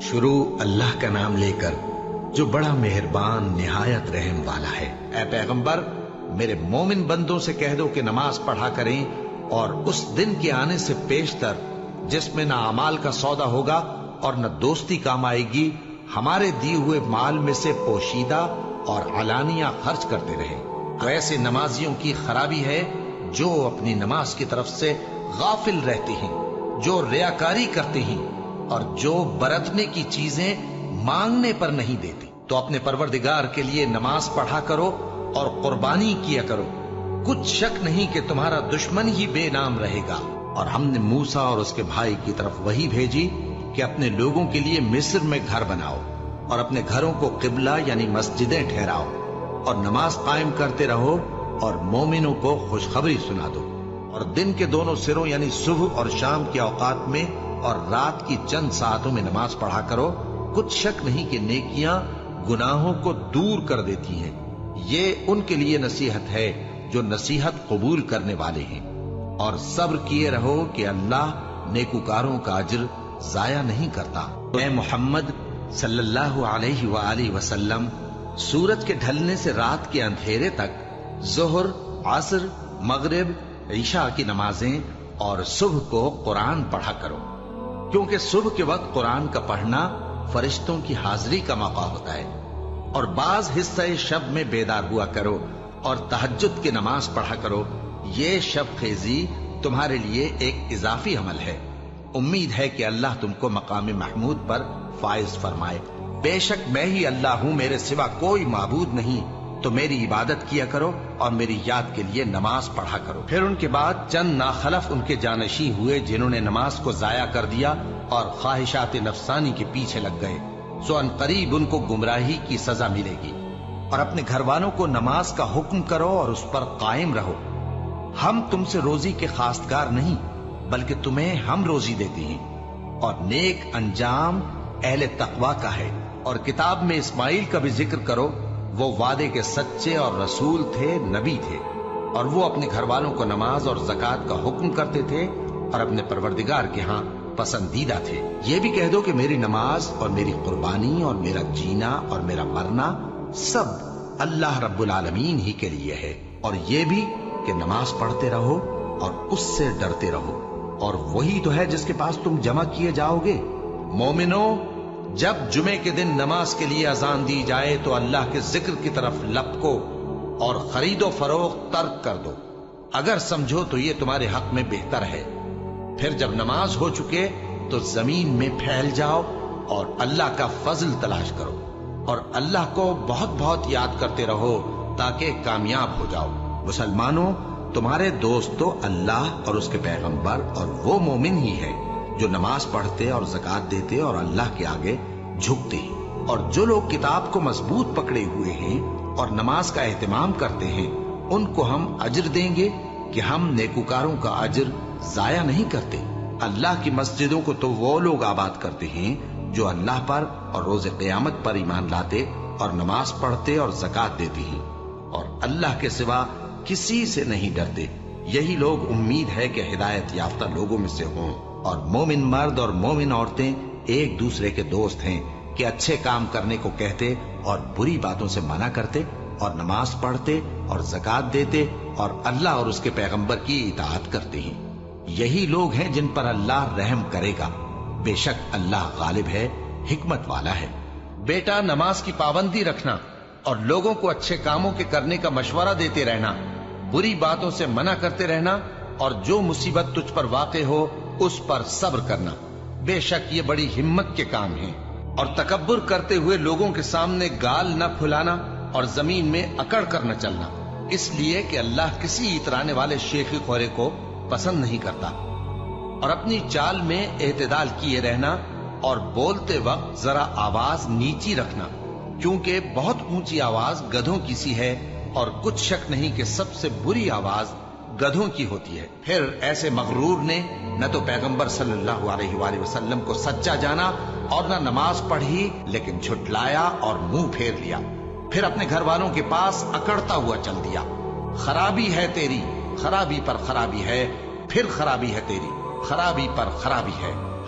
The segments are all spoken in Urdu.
شروع اللہ کا نام لے کر جو بڑا مہربان نہایت رحم والا ہے۔ اے پیغمبر، میرے مومن بندوں سے کہہ دو کہ نماز پڑھا کریں، اور اس دن کے آنے سے پیشتر جس میں نہ اعمال کا سودا ہوگا اور نہ دوستی کام آئے گی، ہمارے دیے ہوئے مال میں سے پوشیدہ اور علانیہ خرچ کرتے رہیں۔ تو ایسے نمازیوں کی خرابی ہے جو اپنی نماز کی طرف سے غافل رہتے ہیں، جو ریاکاری کرتے ہیں، اور جو برتنے کی چیزیں مانگنے پر نہیں دیتی۔ تو اپنے پروردگار کے لیے نماز پڑھا کرو اور قربانی کیا کرو، کچھ شک نہیں کہ تمہارا دشمن ہی بے نام رہے گا۔ اور ہم نے موسیٰ اور اس کے بھائی کی طرف وحی بھیجی کہ اپنے لوگوں کے لیے مصر میں گھر بناؤ اور اپنے گھروں کو قبلہ یعنی مسجدیں ٹھہراؤ، اور نماز قائم کرتے رہو اور مومنوں کو خوشخبری سنا دو، اور دن کے دونوں سروں یعنی صبح اور شام کے اوقات میں اور رات کی چند ساعتوں میں نماز پڑھا کرو، کچھ شک نہیں کہ نیکیاں گناہوں کو دور کر دیتی ہیں۔ یہ ان کے لیے نصیحت ہے جو نصیحت قبول کرنے والے ہیں، اور صبر کیے رہو کہ اللہ نیکوکاروں کا اجر ضائع نہیں کرتا۔ اے محمد صلی اللہ علیہ وآلہ وسلم، سورج کے ڈھلنے سے رات کے اندھیرے تک ظہر، عصر، مغرب، عشاء کی نمازیں اور صبح کو قرآن پڑھا کرو، کیونکہ صبح کے وقت قرآن کا پڑھنا فرشتوں کی حاضری کا موقع ہوتا ہے۔ اور بعض حصہ شب میں بیدار ہوا کرو اور تہجد کی نماز پڑھا کرو، یہ شب خیزی تمہارے لیے ایک اضافی عمل ہے۔ امید ہے کہ اللہ تم کو مقام محمود پر فائز فرمائے۔ بے شک میں ہی اللہ ہوں، میرے سوا کوئی معبود نہیں، تو میری عبادت کیا کرو اور میری یاد کے لیے نماز پڑھا کرو۔ پھر ان کے بعد چند ناخلف ان کے جانشین ہوئے جنہوں نے نماز کو ضائع کر دیا اور خواہشات نفسانی کے پیچھے لگ گئے، سو ان قریب ان کو گمراہی کی سزا ملے گی۔ اور اپنے گھر والوں کو نماز کا حکم کرو اور اس پر قائم رہو۔ ہم تم سے روزی کے خواستگار نہیں، بلکہ تمہیں ہم روزی دیتے ہیں، اور نیک انجام اہل تقوی کا ہے۔ اور کتاب میں اسماعیل کا بھی ذکر کرو، وہ وعدے کے سچے اور رسول تھے، نبی تھے، اور وہ اپنے گھر والوں کو نماز اور زکوٰۃ کا حکم کرتے تھے اور اپنے پروردگار کے ہاں پسندیدہ تھے۔ یہ بھی کہہ دو کہ میری نماز اور میری قربانی اور میرا جینا اور میرا مرنا سب اللہ رب العالمین ہی کے لیے ہے، اور یہ بھی کہ نماز پڑھتے رہو اور اس سے ڈرتے رہو، اور وہی تو ہے جس کے پاس تم جمع کیے جاؤ گے۔ مومنو، جب جمعے کے دن نماز کے لیے اذان دی جائے تو اللہ کے ذکر کی طرف لپکو اور خرید و فروخت ترک کر دو، اگر سمجھو تو یہ تمہارے حق میں بہتر ہے۔ پھر جب نماز ہو چکے تو زمین میں پھیل جاؤ اور اللہ کا فضل تلاش کرو، اور اللہ کو بہت بہت یاد کرتے رہو تاکہ کامیاب ہو جاؤ۔ مسلمانوں، تمہارے دوست تو اللہ اور اس کے پیغمبر اور وہ مومن ہی ہے جو نماز پڑھتے اور زکوٰۃ دیتے اور اللہ کے آگے جھکتے ہیں۔ اور جو لوگ کتاب کو مضبوط پکڑے ہوئے ہیں اور نماز کا اہتمام کرتے ہیں، ان کو ہم اجر دیں گے کہ ہم نیکوکاروں کا اجر ضائع نہیں کرتے۔ اللہ کی مسجدوں کو تو وہ لوگ آباد کرتے ہیں جو اللہ پر اور روز قیامت پر ایمان لاتے اور نماز پڑھتے اور زکوٰۃ دیتے ہیں، اور اللہ کے سوا کسی سے نہیں ڈرتے۔ یہی لوگ امید ہے کہ ہدایت یافتہ لوگوں میں سے ہوں۔ اور مومن مرد اور مومن عورتیں ایک دوسرے کے دوست ہیں کہ اچھے کام کرنے کو کہتے اور بری باتوں سے منع کرتے، اور نماز پڑھتے اور زکوٰۃ دیتے اور اللہ اور اس کے پیغمبر کی اطاعت کرتے ہیں۔ یہی لوگ ہیں جن پر اللہ رحم کرے گا، بے شک اللہ غالب ہے، حکمت والا ہے۔ بیٹا، نماز کی پابندی رکھنا اور لوگوں کو اچھے کاموں کے کرنے کا مشورہ دیتے رہنا، بری باتوں سے منع کرتے رہنا، اور جو مصیبت تجھ پر واقع ہو اس پر صبر کرنا، بے شک یہ بڑی ہمت کے کام ہیں۔ اور تکبر کرتے ہوئے لوگوں کے سامنے گال نہ پھلانا اور زمین میں اکڑ کر نہ چلنا، اس لیے کہ اللہ کسی اترانے والے شیخی خورے کو پسند نہیں کرتا۔ اور اپنی چال میں اعتدال کیے رہنا، اور بولتے وقت ذرا آواز نیچی رکھنا، کیونکہ بہت اونچی آواز گدھوں کی سی ہے، اور کچھ شک نہیں کہ سب سے بری آواز گدھوں کی ہوتی ہے۔ پھر ایسے مغرور نے نہ تو پیغمبر صلی اللہ علیہ وآلہ وسلم کو سچا جانا اور نہ نماز پڑھی، لیکن جھٹلایا اور منہ پھیر لیا، پھر اپنے گھر والوں کے پاس اکڑتا ہوا چل دیا۔ خرابی ہے تیری، خرابی پر خرابی ہے، پھر خرابی ہے تیری، خرابی پر خرابی ہے۔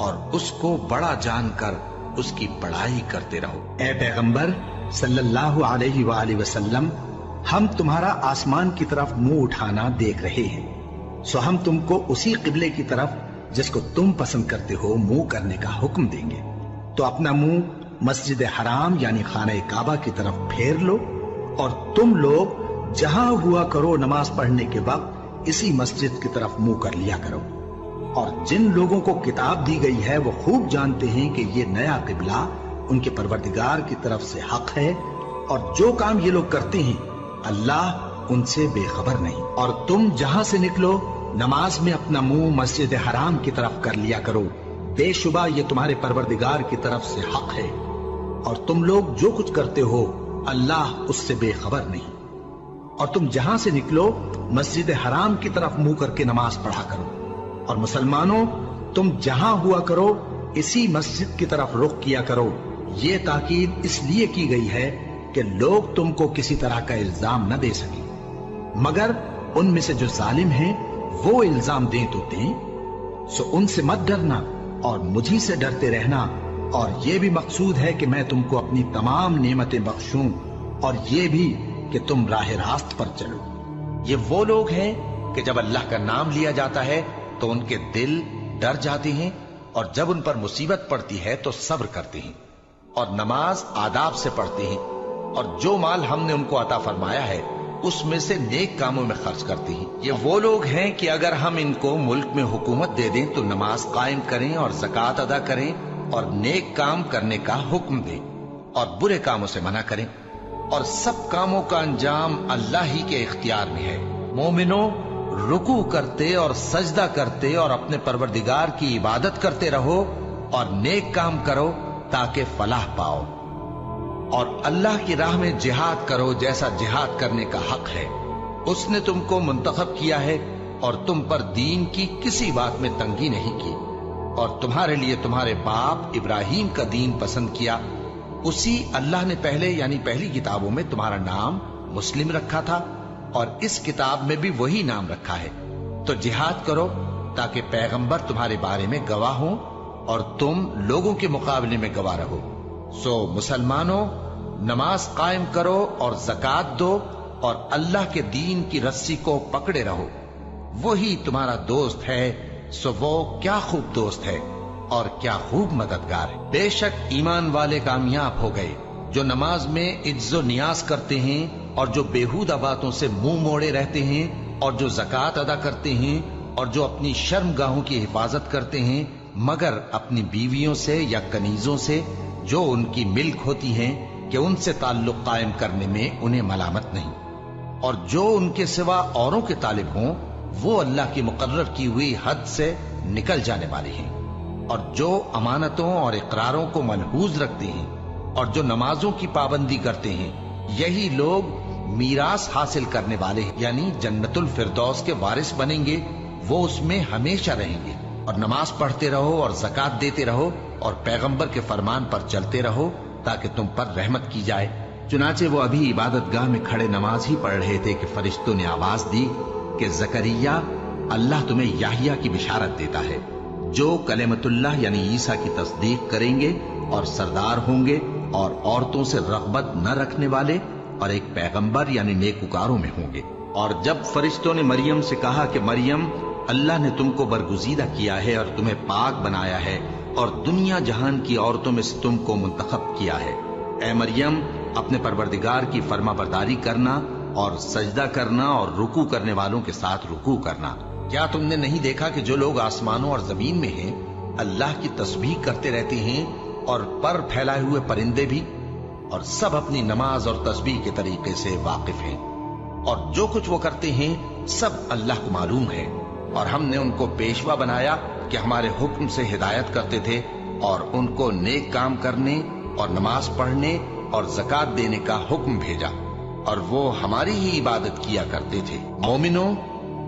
اور اس کو بڑا جان کر اس کی بڑائی کرتے رہو۔ اے پیغمبر صلی اللہ علیہ وآلہ وسلم، ہم تمہارا آسمان کی طرف منہ اٹھانا دیکھ رہے ہیں، سو ہم تم کو اسی قبلے کی طرف جس کو تم پسند کرتے ہو منہ کرنے کا حکم دیں گے، تو اپنا منہ مسجد حرام یعنی خانہ کعبہ کی طرف پھیر لو، اور تم لوگ جہاں ہوا کرو نماز پڑھنے کے وقت اسی مسجد کی طرف منہ کر لیا کرو۔ اور جن لوگوں کو کتاب دی گئی ہے وہ خوب جانتے ہیں کہ یہ نیا قبلہ ان کے پروردگار کی طرف سے حق ہے، اور جو کام یہ لوگ کرتے ہیں اللہ ان سے بے خبر نہیں۔ اور تم جہاں سے نکلو نماز میں اپنا منہ مسجد حرام کی طرف کر لیا کرو، بے شبہ یہ تمہارے پروردگار کی طرف سے حق ہے، اور تم لوگ جو کچھ کرتے ہو اللہ اس سے بے خبر نہیں۔ اور تم جہاں سے نکلو مسجد حرام کی طرف منہ کر کے نماز پڑھا کرو، اور مسلمانوں تم جہاں ہوا کرو اسی مسجد کی طرف رخ کیا کرو۔ یہ تاکید اس لیے کی گئی ہے کہ لوگ تم کو کسی طرح کا الزام نہ دے سکیں، مگر ان میں سے جو ظالم ہیں وہ الزام دیں تو دیں، سو ان سے مت ڈرنا اور مجھی سے ڈرتے رہنا، اور یہ بھی مقصود ہے کہ میں تم کو اپنی تمام نعمتیں بخشوں، اور یہ بھی کہ تم راہ راست پر چلو۔ یہ وہ لوگ ہیں کہ جب اللہ کا نام لیا جاتا ہے تو ان کے دل ڈر جاتے ہیں، اور جب ان پر مصیبت پڑتی ہے تو صبر کرتے ہیں، اور نماز آداب سے پڑھتے ہیں، اور جو مال ہم نے ان کو عطا فرمایا ہے اس میں سے نیک کاموں میں خرچ کرتے ہیں۔ یہ وہ لوگ ہیں کہ اگر ہم ان کو ملک میں حکومت دے دیں تو نماز قائم کریں اور زکوٰۃ ادا کریں اور نیک کام کرنے کا حکم دیں اور برے کاموں سے منع کریں، اور سب کاموں کا انجام اللہ ہی کے اختیار میں ہے۔ مومنوں، رکوع کرتے اور سجدہ کرتے اور اپنے پروردگار کی عبادت کرتے رہو اور نیک کام کرو تاکہ فلاح پاؤ، اور اللہ کی راہ میں جہاد کرو جیسا جہاد کرنے کا حق ہے۔ اس نے تم کو منتخب کیا ہے اور تم پر دین کی کسی بات میں تنگی نہیں کی، اور تمہارے لیے تمہارے باپ ابراہیم کا دین پسند کیا، اسی اللہ نے پہلے یعنی پہلی کتابوں میں تمہارا نام مسلم رکھا تھا، اور اس کتاب میں بھی وہی نام رکھا ہے۔ تو جہاد کرو تاکہ پیغمبر تمہارے بارے میں گواہ ہوں اور تم لوگوں کے مقابلے میں گواہ رہو۔ سو مسلمانوں، نماز قائم کرو اور زکوٰۃ دو اور اللہ کے دین کی رسی کو پکڑے رہو، وہی تمہارا دوست ہے، سو وہ کیا خوب دوست ہے اور کیا خوب مددگار ہے۔ بے شک ایمان والے کامیاب ہو گئے جو نماز میں عجز و نیاز کرتے ہیں اور جو بیہودہ باتوں سے منہ موڑے رہتے ہیں اور جو زکوٰۃ ادا کرتے ہیں اور جو اپنی شرم گاہوں کی حفاظت کرتے ہیں مگر اپنی بیویوں سے یا کنیزوں سے جو ان کی ملک ہوتی ہیں کہ ان سے تعلق قائم کرنے میں انہیں ملامت نہیں، اور جو ان کے سوا اوروں کے طالب ہوں وہ اللہ کی مقرر کی ہوئی حد سے نکل جانے والے ہیں، اور جو امانتوں اور اقراروں کو ملحوظ رکھتے ہیں اور جو نمازوں کی پابندی کرتے ہیں، یہی لوگ میراث حاصل کرنے والے یعنی جنت الفردوس کے وارث بنیں گے، وہ اس میں ہمیشہ رہیں گے۔ اور نماز پڑھتے رہو اور زکوٰۃ دیتے رہو اور پیغمبر کے فرمان پر چلتے رہو تاکہ تم پر رحمت کی جائے۔ چنانچہ وہ ابھی عبادت گاہ میں کھڑے نماز ہی پڑھ رہے تھے کہ فرشتوں نے آواز دی کہ زکریا، اللہ تمہیں یحییٰ کی بشارت دیتا ہے، جو کلمۃ اللہ یعنی عیسیٰ کی تصدیق کریں گے اور سردار ہوں گے اور عورتوں سے رغبت نہ رکھنے والے اور ایک پیغمبر یعنی نیکوکاروں میں ہوں گے۔ اور جب فرشتوں نے مریم سے کہا کہ مریم، اللہ نے تم کو برگزیدہ کیا ہے اور تمہیں پاک بنایا ہے اور دنیا جہان کی عورتوں میں سے تم کو منتخب کیا ہے، اے مریم اپنے پروردگار کی فرما برداری کرنا اور سجدہ کرنا اور رکوع کرنے والوں کے ساتھ رکوع کرنا۔ کیا تم نے نہیں دیکھا کہ جو لوگ آسمانوں اور زمین میں ہیں اللہ کی تسبیح کرتے رہتے ہیں اور پر پھیلائے ہوئے پرندے بھی، اور سب اپنی نماز اور تسبیح کے طریقے سے واقف ہیں، اور جو کچھ وہ کرتے ہیں سب اللہ کو معلوم ہے، اور ہم نے ان کو پیشوا بنایا کہ ہمارے حکم سے ہدایت کرتے تھے اور ان کو نیک کام کرنے اور نماز پڑھنے اور زکوٰۃ دینے کا حکم بھیجا، اور وہ ہماری ہی عبادت کیا کرتے تھے۔ مومنوں،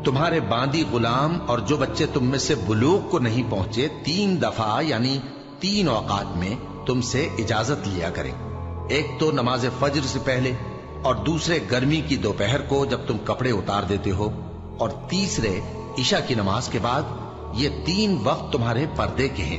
تمہارے باندی غلام اور جو بچے تم میں سے بلوغ کو نہیں پہنچے 3 دفعہ یعنی 3 اوقات میں تم سے اجازت لیا کریں، ایک تو نماز فجر سے پہلے، اور دوسرے گرمی کی دوپہر کو جب تم کپڑے اتار دیتے ہو، اور تیسرے عشاء کی نماز کے بعد۔ یہ 3 وقت تمہارے پردے کے ہیں،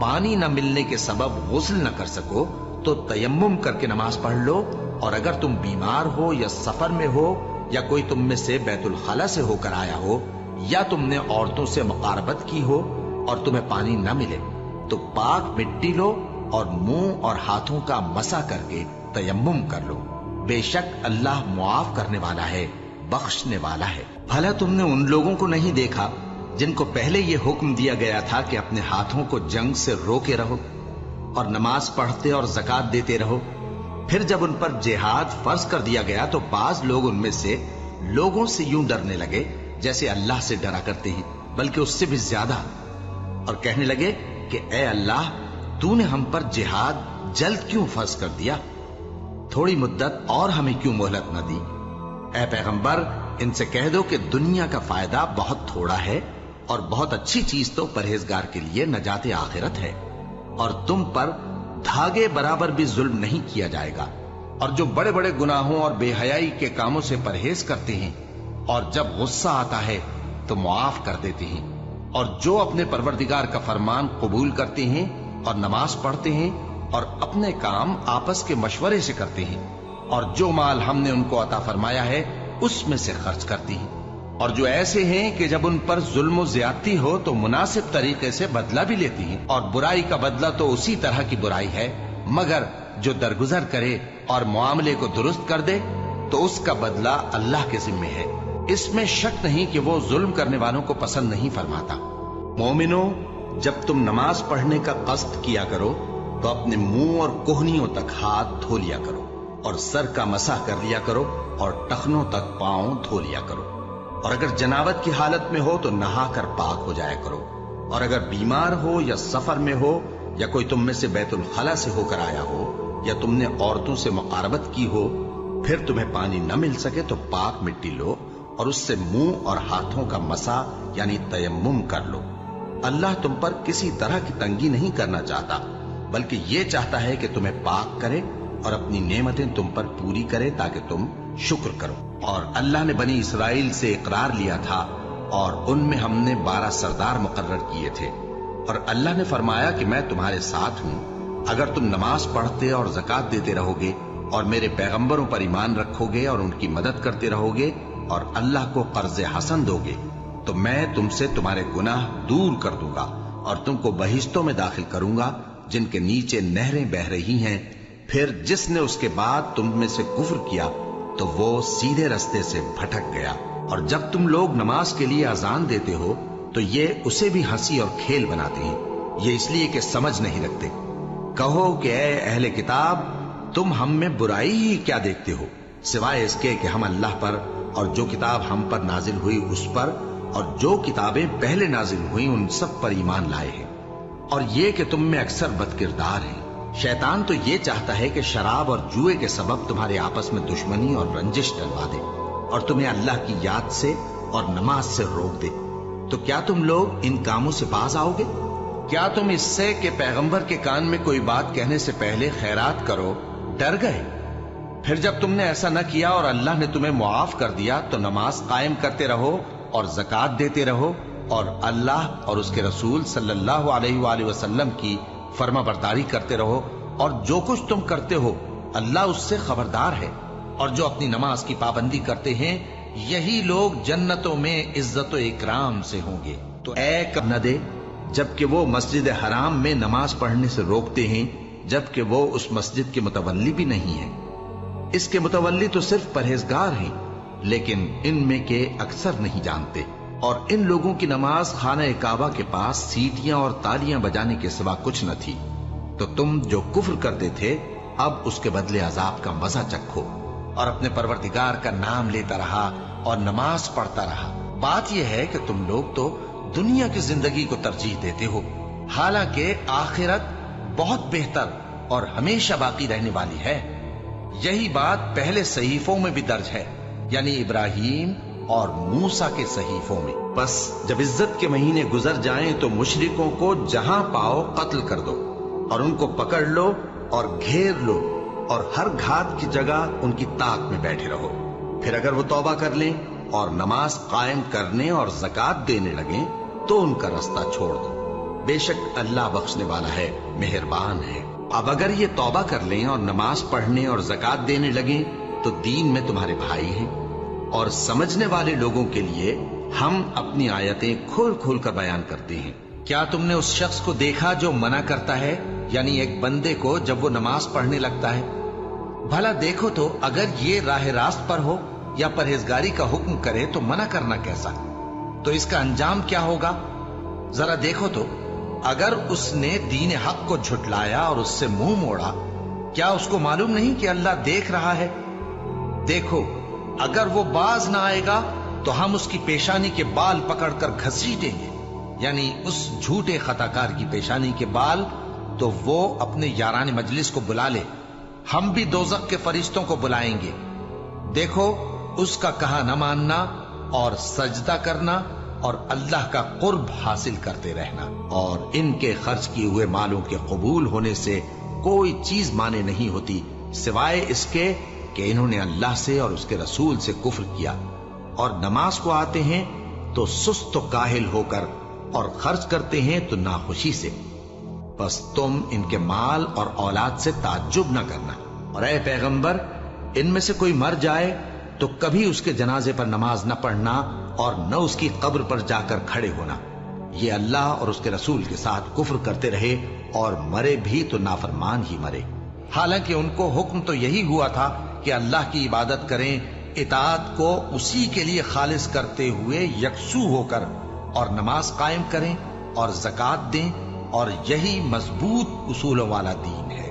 پانی نہ ملنے کے سبب غسل نہ کر سکو تو تیمم کر کے نماز پڑھ لو، اور اگر تم بیمار ہو یا سفر میں ہو یا کوئی تم میں سے بیت الخلا سے ہو کر آیا ہو یا تم نے عورتوں سے مقاربت کی ہو اور تمہیں پانی نہ ملے تو پاک مٹی لو اور منہ اور ہاتھوں کا مسح کر کے تیمم کر لو، بے شک اللہ معاف کرنے والا ہے، بخشنے والا ہے۔ بھلا تم نے ان لوگوں کو نہیں دیکھا جن کو پہلے یہ حکم دیا گیا تھا کہ اپنے ہاتھوں کو جنگ سے روکے رہو اور نماز پڑھتے اور زکات دیتے رہو؟ پھر جب ان پر جہاد فرض کر دیا گیا تو بعض لوگ ان میں سے لوگوں سے یوں ڈرنے لگے جیسے اللہ سے ڈرا کرتے ہیں، بلکہ اس سے بھی زیادہ، اور کہنے لگے کہ اے اللہ، تو نے ہم پر جہاد جلد کیوں فرض کر دیا؟ تھوڑی مدت اور ہمیں کیوں مہلت نہ دی؟ اے پیغمبر، ان سے کہہ دو کہ دنیا کا فائدہ بہت تھوڑا ہے اور بہت اچھی چیز تو پرہیزگار کے لیے نجات آخرت ہے، اور تم پر دھاگے برابر بھی ظلم نہیں کیا جائے گا، اور جو بڑے بڑے گناہوں اور بے حیائی کے کاموں سے پرہیز کرتے ہیں اور جب غصہ آتا ہے تو معاف کر دیتے ہیں، اور جو اپنے پروردگار کا فرمان قبول کرتے ہیں اور نماز پڑھتے ہیں اور اپنے کام آپس کے مشورے سے کرتے ہیں، اور جو مال ہم نے ان کو عطا فرمایا ہے اس میں سے خرچ کرتے ہیں، اور جو ایسے ہیں کہ جب ان پر ظلم و زیادتی ہو تو مناسب طریقے سے بدلہ بھی لیتی ہیں، اور برائی کا بدلہ تو اسی طرح کی برائی ہے، مگر جو درگزر کرے اور معاملے کو درست کر دے تو اس کا بدلہ اللہ کے ذمہ ہے، اس میں شک نہیں کہ وہ ظلم کرنے والوں کو پسند نہیں فرماتا۔ مومنو، جب تم نماز پڑھنے کا قصد کیا کرو تو اپنے منہ اور کوہنیوں تک ہاتھ دھو لیا کرو، اور سر کا مسح کر لیا کرو، اور ٹخنوں تک پاؤں دھو لیا کرو، اور اگر جنابت کی حالت میں ہو تو نہا کر پاک ہو جایا کرو، اور اگر بیمار ہو یا سفر میں ہو یا کوئی تم میں سے بیت الخلا سے ہو کر آیا ہو یا تم نے عورتوں سے مقاربت کی ہو، پھر تمہیں پانی نہ مل سکے تو پاک مٹی لو اور اس سے منہ اور ہاتھوں کا مسح یعنی تیمم کر لو۔ اللہ تم پر کسی طرح کی تنگی نہیں کرنا چاہتا، بلکہ یہ چاہتا ہے کہ تمہیں پاک کرے اور اپنی نعمتیں تم پر پوری کرے تاکہ تم شکر کرو۔ اور اللہ نے بنی اسرائیل سے اقرار لیا تھا اور ان میں ہم نے 12 سردار مقرر کیے تھے، اور اللہ نے فرمایا کہ میں تمہارے ساتھ ہوں اگر تم نماز پڑھتے اور زکات دیتے رہو گے اور میرے پیغمبروں پر ایمان رکھو گے اور ان کی مدد کرتے رہو گے اور اللہ کو قرض حسن دو گے تو میں تم سے تمہارے گناہ دور کر دوں گا اور تم کو بہشتوں میں داخل کروں گا جن کے نیچے نہریں بہ رہی ہیں۔ پھر جس نے اس کے بعد تم میں سے کفر کیا تو وہ سیدھے رستے سے بھٹک گیا۔ اور جب تم لوگ نماز کے لیے اذان دیتے ہو تو یہ اسے بھی ہنسی اور کھیل بناتے ہیں، یہ اس لیے کہ سمجھ نہیں رکھتے۔ کہو کہ اے اہل کتاب، تم ہم میں برائی ہی کیا دیکھتے ہو سوائے اس کے کہ ہم اللہ پر اور جو کتاب ہم پر نازل ہوئی اس پر اور جو کتابیں پہلے نازل ہوئیں ان سب پر ایمان لائے ہیں، اور یہ کہ تم میں اکثر بد کردار ہیں۔ شیطان تو یہ چاہتا ہے کہ شراب اور جوئے کے سبب تمہارے آپس میں دشمنی اور رنجش ڈلوا دے اور تمہیں اللہ کی یاد سے اور نماز سے روک دے۔ تو کیا تم لوگ ان کاموں سے باز آؤ گے؟ کیا تم اس سے کہ پیغمبر کے کان میں کوئی بات کہنے سے پہلے خیرات کرو ڈر گئے؟ پھر جب تم نے ایسا نہ کیا اور اللہ نے تمہیں معاف کر دیا تو نماز قائم کرتے رہو اور زکات دیتے رہو اور اللہ اور اس کے رسول صلی اللہ علیہ وآلہ وسلم کی فرما برداری کرتے رہو، اور جو کچھ تم کرتے ہو اللہ اس سے خبردار ہے۔ اور جو اپنی نماز کی پابندی کرتے ہیں یہی لوگ جنتوں میں عزت و اکرام سے ہوں گے۔ تو اے کب نہ دے جبکہ وہ مسجد حرام میں نماز پڑھنے سے روکتے ہیں جبکہ وہ اس مسجد کے متولی بھی نہیں ہیں۔ اس کے متولی تو صرف پرہیزگار ہیں لیکن ان میں کے اکثر نہیں جانتے۔ اور ان لوگوں کی نماز خانہ کعبہ کے پاس سیٹیاں اور تالیاں بجانے کے سوا کچھ نہ تھی، تو تم جو کفر کرتے تھے اب اس کے بدلے عذاب کا مزہ چکھو، اور اپنے پروردگار کا نام لیتا رہا اور نماز پڑھتا رہا۔ بات یہ ہے کہ تم لوگ تو دنیا کی زندگی کو ترجیح دیتے ہو، حالانکہ آخرت بہت بہتر اور ہمیشہ باقی رہنے والی ہے۔ یہی بات پہلے صحیفوں میں بھی درج ہے، یعنی ابراہیم اور موسیٰ کے صحیفوں میں۔ بس جب عزت کے مہینے گزر جائیں تو مشرکوں کو جہاں پاؤ قتل کر دو اور ان کو پکڑ لو اور گھیر لو اور ہر گھات کی جگہ ان کی طاق میں بیٹھے رہو۔ پھر اگر وہ توبہ کر لیں اور نماز قائم کرنے اور زکات دینے لگیں تو ان کا رستہ چھوڑ دو۔ بے شک اللہ بخشنے والا ہے، مہربان ہے۔ اب اگر یہ توبہ کر لیں اور نماز پڑھنے اور زکات دینے لگیں تو دین میں تمہارے بھائی ہیں، اور سمجھنے والے لوگوں کے لیے ہم اپنی آیتیں کھول کھول کر بیان کرتے ہیں۔ کیا تم نے اس شخص کو دیکھا جو منع کرتا ہے، یعنی ایک بندے کو جب وہ نماز پڑھنے لگتا ہے؟ بھلا دیکھو تو اگر یہ راہ راست پر ہو یا پرہیزگاری کا حکم کرے تو منع کرنا کیسا؟ تو اس کا انجام کیا ہوگا؟ ذرا دیکھو تو اگر اس نے دین حق کو جھٹلایا اور اس سے منہ موڑا، کیا اس کو معلوم نہیں کہ اللہ دیکھ رہا ہے؟ دیکھو اگر وہ باز نہ آئے گا تو ہم اس کی پیشانی کے بال پکڑ کر گھسیٹیں گے، یعنی اس جھوٹے خطاکار کی پیشانی کے بال، تو وہ اپنے یاران مجلس کو بلا لے، ہم بھی دوزخ کے فرشتوں کو بلائیں گے۔ دیکھو اس کا کہا نہ ماننا اور سجدہ کرنا اور اللہ کا قرب حاصل کرتے رہنا، اور ان کے خرچ کیے ہوئے مالوں کے قبول ہونے سے کوئی چیز مانے نہیں ہوتی سوائے اس کے کہ انہوں نے اللہ سے اور اس کے رسول سے کفر کیا، اور نماز کو آتے ہیں تو سست و کاہل ہو کر اور خرچ کرتے ہیں تو ناخوشی سے۔ بس تم ان کے مال اور اولاد سے تعجب نہ کرنا، اور اے پیغمبر ان میں سے کوئی مر جائے تو کبھی اس کے جنازے پر نماز نہ پڑھنا اور نہ اس کی قبر پر جا کر کھڑے ہونا۔ یہ اللہ اور اس کے رسول کے ساتھ کفر کرتے رہے اور مرے بھی تو نافرمان ہی مرے، حالانکہ ان کو حکم تو یہی ہوا تھا کہ اللہ کی عبادت کریں، اطاعت کو اسی کے لیے خالص کرتے ہوئے یکسو ہو کر، اور نماز قائم کریں اور زکات دیں، اور یہی مضبوط اصولوں والا دین ہے۔